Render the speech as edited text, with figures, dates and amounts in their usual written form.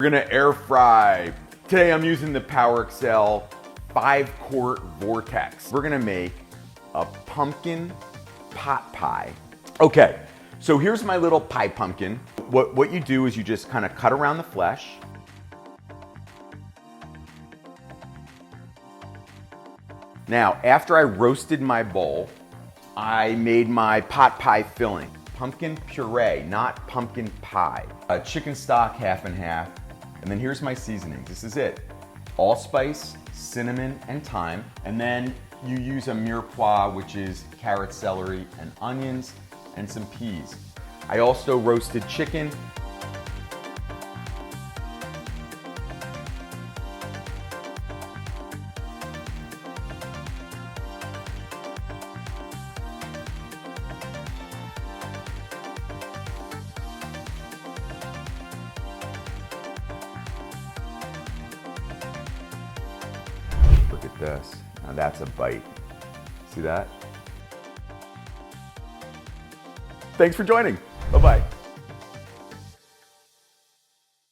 We're gonna air fry. Today I'm using the PowerXL 5-quart Vortex. We're gonna make a pumpkin pot pie. Okay, so here's my little pie pumpkin. What you do is you just kind of cut around the flesh. Now, after I roasted my bowl, I made my pot pie filling. Pumpkin puree, not pumpkin pie. Chicken stock, half and half. And then here's my seasonings. This is it. Allspice, cinnamon, and thyme. And then you use a mirepoix, which is carrot, celery, and onions, and some peas. I also roasted chicken. Look at this. Now that's a bite. See that? Thanks for joining. Bye-bye.